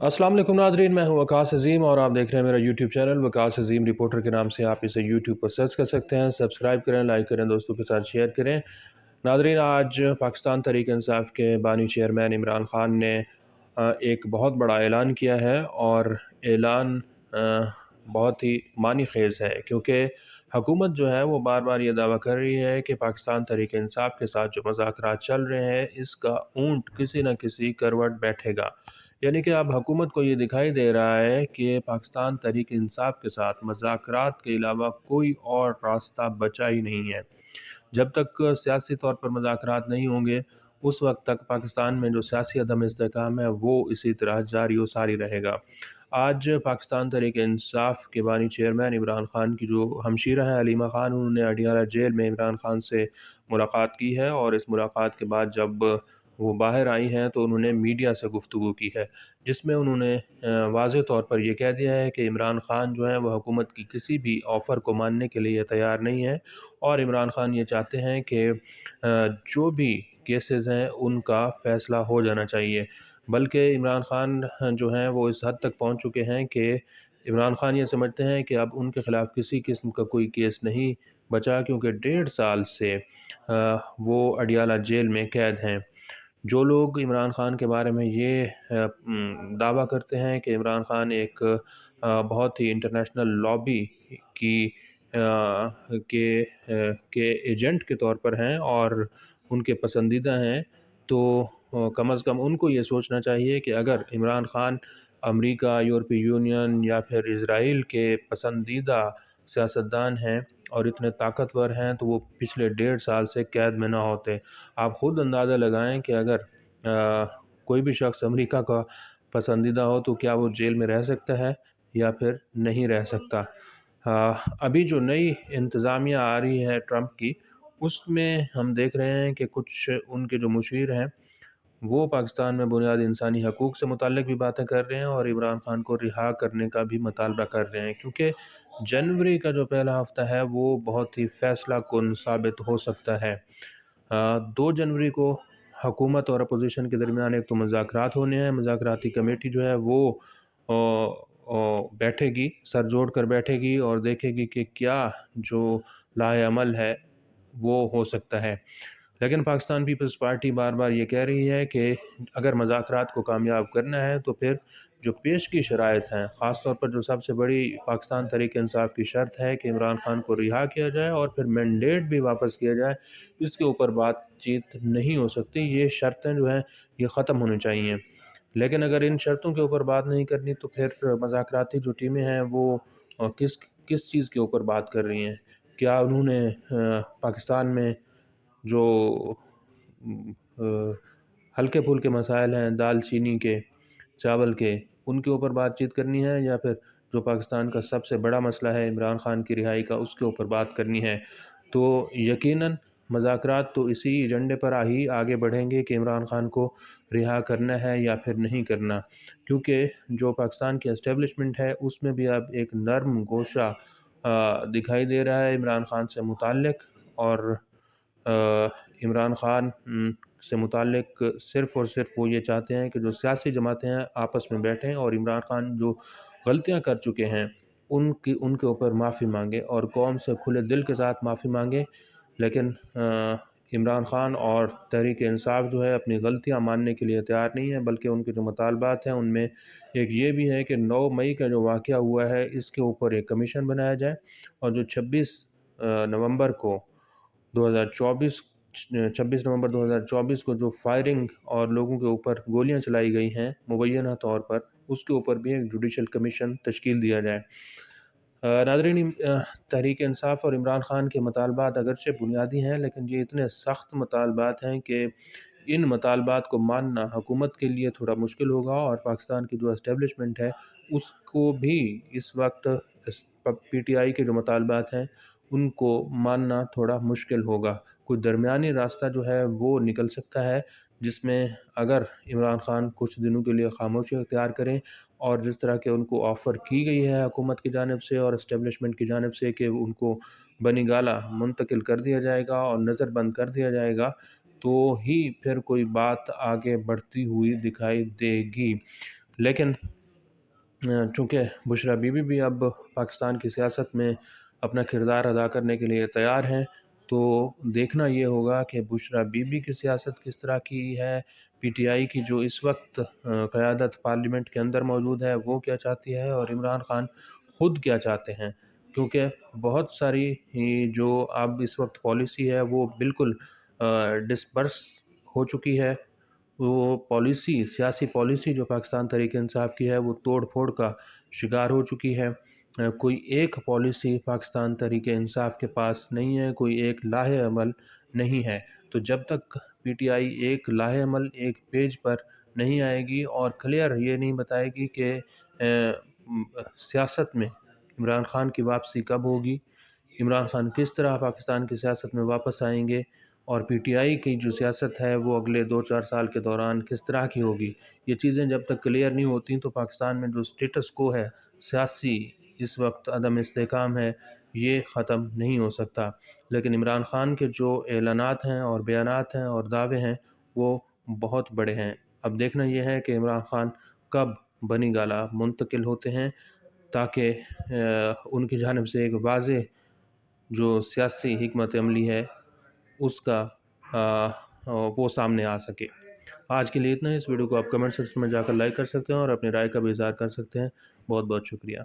अस्सलाम वालेकुम नाज़रीन, मैं हूं वकास अज़ीम और आप देख रहे हैं मेरा यूट्यूब चैनल वकास अज़ीम रिपोर्टर के नाम से। आप इसे यूट्यूब पर सर्च कर सकते हैं। सब्सक्राइब करें, लाइक करें, दोस्तों के साथ शेयर करें। नाज़रीन, आज पाकिस्तान तहरीक इंसाफ के बानी चेयरमैन इमरान ख़ान ने एक बहुत बड़ा ऐलान किया है और ऐलान बहुत ही मानी खेज़ है, क्योंकि हुकूमत जो है वो बार बार ये दावा कर रही है कि पाकिस्तान तहरीक इंसाफ के साथ जो मुज़ाकरात चल रहे हैं इसका ऊंट किसी न किसी करवट बैठेगा। यानी कि अब हुकूमत को ये दिखाई दे रहा है कि पाकिस्तान तहरीक इंसाफ के साथ मुज़ाकरात के अलावा कोई और रास्ता बचा ही नहीं है। जब तक सियासी तौर पर मुज़ाकरात नहीं होंगे, उस वक्त तक पाकिस्तान में जो सियासी अदम इस्तेहकाम है वो इसी तरह जारी व सारी रहेगा। आज पाकिस्तान तहरीक इंसाफ के बानी चेयरमैन इमरान ख़ान की जो हमशीरा है हलीमा ख़ान, उन्होंने अडियाला जेल में इमरान ख़ान से मुलाकात की है और इस मुलाकात के बाद जब वो बाहर आई हैं तो उन्होंने मीडिया से गुफ्तगू की है, जिसमें उन्होंने वाज़ेह तौर पर यह कह दिया है कि इमरान ख़ान जो है वह हुकूमत की किसी भी ऑफ़र को मानने के लिए तैयार नहीं है और इमरान ख़ान ये चाहते हैं कि जो भी केसेस हैं उनका फ़ैसला हो जाना चाहिए। बल्कि इमरान ख़ान जो हैं वो इस हद तक पहुंच चुके हैं कि इमरान ख़ान ये समझते हैं कि अब उनके ख़िलाफ़ किसी किस्म का कोई केस नहीं बचा, क्योंकि 1.5 साल से वो अडियाला जेल में कैद हैं। जो लोग इमरान ख़ान के बारे में ये दावा करते हैं कि इमरान ख़ान एक बहुत ही इंटरनेशनल लॉबी की के एजेंट के तौर पर हैं और उनके पसंदीदा हैं, तो कम अज़ कम उनको ये सोचना चाहिए कि अगर इमरान ख़ान अमेरिका, यूरोपीय यूनियन या फिर इज़राइल के पसंदीदा सियासतदान हैं और इतने ताकतवर हैं, तो वो पिछले 1.5 साल से कैद में ना होते। आप ख़ुद अंदाज़ा लगाएं कि अगर कोई भी शख्स अमेरिका का पसंदीदा हो तो क्या वो जेल में रह सकता है या फिर नहीं रह सकता। अभी जो नई इंतज़ामिया आ रही है ट्रंप की, उसमें हम देख रहे हैं कि कुछ उनके जो मुशीर हैं वो पाकिस्तान में बुनियादी इंसानी हकूक़ से मुतल्लिक़ भी बातें कर रहे हैं और इमरान ख़ान को रिहा करने का भी मुतालबा कर रहे हैं, क्योंकि जनवरी का जो पहला हफ़्ता है वो बहुत ही फ़ैसला कुन साबित हो सकता है। 2 जनवरी को हुकूमत और अपोज़िशन के दरमियान एक तो मुज़ाकरात होने हैं। मुज़ाकराती कमेटी जो है वो बैठेगी, सर जोड़ कर बैठेगी और देखेगी कि क्या जो लाए-अमल है वो हो सकता है। लेकिन पाकिस्तान पीपल्स पार्टी बार-बार ये कह रही है कि अगर मुज़ाकरात को कामयाब करना है तो फिर जो पेश की शराइत हैं, ख़ास तौर पर जो सबसे बड़ी पाकिस्तान तहरीक इंसाफ की शर्त है कि इमरान ख़ान को रिहा किया जाए और फिर मैंडेट भी वापस किया जाए, इसके ऊपर बातचीत नहीं हो सकती। ये शर्तें जो हैं ये ख़त्म होनी चाहिए। लेकिन अगर इन शर्तों के ऊपर बात नहीं करनी तो फिर मुज़ाकराती जो टीमें हैं वो किस किस चीज़ के ऊपर बात कर रही हैं? क्या उन्होंने पाकिस्तान में जो हल्के-फुल्के मसाइल हैं दाल चीनी के, चावल के, उनके ऊपर बातचीत करनी है या फिर जो पाकिस्तान का सबसे बड़ा मसला है इमरान ख़ान की रिहाई का, उसके ऊपर बात करनी है? तो यकीनन मुज़ाकरात तो इसी एजेंडे पर ही आगे बढ़ेंगे कि इमरान ख़ान को रिहा करना है या फिर नहीं करना, क्योंकि जो पाकिस्तान की एस्टेब्लिशमेंट है उसमें भी अब एक नर्म गोशा दिखाई दे रहा है इमरान ख़ान से मुताल्लिक़ और इमरान ख़ान से मुताल्लिक़ सिर्फ़ और सिर्फ़ वो ये चाहते हैं कि जो सियासी जमातें हैं आपस में बैठें और इमरान ख़ान जो गलतियाँ कर चुके हैं उनके ऊपर माफ़ी मांगे और कौम से खुले दिल के साथ माफ़ी मांगे। लेकिन इमरान ख़ान और तहरीक इंसाफ जो है अपनी गलतियाँ मानने के लिए तैयार नहीं है, बल्कि उनके जो मुतालबात हैं उनमें एक ये भी है कि 9 मई का जो वाक़या हुआ है इसके ऊपर एक कमीशन बनाया जाए और जो नवंबर को 2024 26 नवंबर 2024 को जो फायरिंग और लोगों के ऊपर गोलियां चलाई गई हैं मुबैना तौर पर, उसके ऊपर भी एक जुडिशल कमीशन तश्कील दिया जाए। नाज़रीन, तहरीक इंसाफ और इमरान ख़ान के मुतालबात अगरचे बुनियादी हैं, लेकिन ये इतने सख्त मुतालबात हैं कि इन मुतालबात को मानना हुकूमत के लिए थोड़ा मुश्किल होगा और पाकिस्तान की जो एस्टेब्लिशमेंट है उसको भी इस वक्त पीटीआई के जो मुतालबात हैं उनको मानना थोड़ा मुश्किल होगा। कोई दरमियानी रास्ता जो है वो निकल सकता है, जिसमें अगर इमरान ख़ान कुछ दिनों के लिए खामोशी अख्तियार करें और जिस तरह के उनको ऑफ़र की गई है हुकूमत की जानिब से और एस्टेब्लिशमेंट की जानिब से कि उनको बनीगाला मुंतकिल कर दिया जाएगा और नज़रबंद कर दिया जाएगा, तो ही फिर कोई बात आगे बढ़ती हुई दिखाई देगी। لیکن چونکہ بشریٰ بی بی بھی اب پاکستان کی سیاست میں اپنا کردار ادا کرنے کے لیے تیار ہیں، تو دیکھنا یہ ہوگا کہ بشریٰ بی بی کی سیاست کس طرح کی ہے، پی ٹی آئی کی جو اس وقت قیادت پارلیمنٹ کے اندر موجود ہے وہ کیا چاہتی ہے، اور عمران خان خود کیا چاہتے ہیں، کیونکہ بہت ساری جو اب اس وقت پالیسی ہے وہ بالکل ڈسپرس ہو چکی ہے۔ وہ پالیسی، سیاسی پالیسی جو پاکستان تحریک انصاف کی ہے وہ توڑ پھوڑ کا شکار ہو چکی ہے۔ کوئی ایک پالیسی پاکستان تحریک انصاف کے پاس نہیں ہے، کوئی ایک لاہ عمل نہیں ہے۔ تو جب تک پی ٹی آئی ایک لاہ عمل ایک پیج پر نہیں آئے گی اور کلیئر یہ نہیں بتائے گی کہ سیاست میں عمران خان کی واپسی کب ہوگی، عمران خان کس طرح پاکستان کی سیاست میں واپس آئیں گے، اور پی ٹی آئی کی جو سیاست ہے وہ اگلے 2-4 سال کے دوران کس طرح کی ہوگی، یہ چیزیں جب تک کلیئر نہیں ہوتی تو پاکستان میں جو سٹیٹس کو ہے، سیاسی اس وقت عدم استحکام ہے، یہ ختم نہیں ہو سکتا۔ لیکن عمران خان کے جو اعلانات ہیں اور بیانات ہیں اور دعوے ہیں وہ بہت بڑے ہیں۔ اب دیکھنا یہ ہے کہ عمران خان کب بنی گالہ منتقل ہوتے ہیں، تاکہ ان کی جانب سے ایک واضح جو سیاسی حکمت عملی ہے اس کا وہ سامنے آ سکے۔ آج کے لیے اتنا ہے۔ اس ویڈیو کو آپ کمنٹ سیکشن میں جا کر لائک کر سکتے ہیں اور اپنی رائے کا بھی اظہار کر سکتے ہیں۔ بہت بہت شکریہ۔